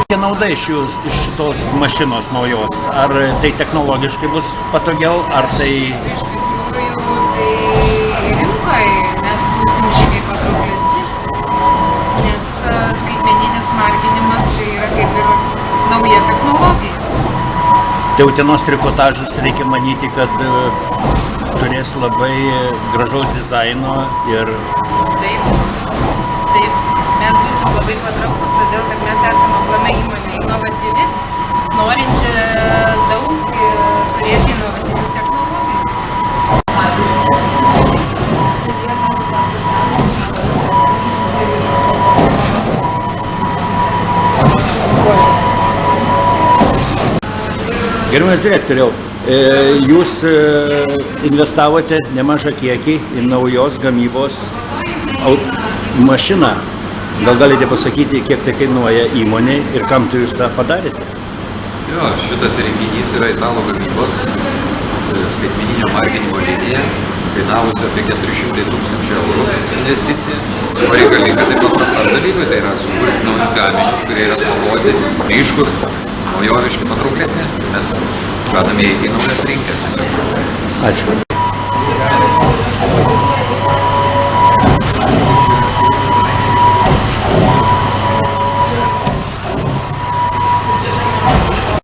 Kokia nauda iš šitos mašinos naujos? Ar tai technologiškai bus patogiau, ar tai... Iš tikrųjų, tai rinkoje mes būsim žymiai patrauklesni, nes skaitmeninis markinimas tai yra kaip ir nauja technologija. Tai Utenos trikotažas reikia manyti, kad turės labai gražaus dizaino ir... Taip, mes būsim labai patrauklus, todėl kad mes esame aplamai įmonė inovatyvi, norinti daug turėti inovatyvių technologijų. Gerbiamas direktoriau, jūs investavote nemažą kiekį į naujos gamybos mašiną. Gal galite pasakyti, kiek tai kainuoja įmonei ir kam tu jūs tą padarėte? Jo, šitas renginys yra italų gamybos skaitmeninio marketingo linija, kainavusi apie 400 000 eurų investicija. O reikalinga taip paprastam dalykui, tai yra sukurti naujus gaminius, kurie yra spalvoti, ryškus, naujoviški, patrauklesni. Mes žadame į naujas rinkas. Ačiū.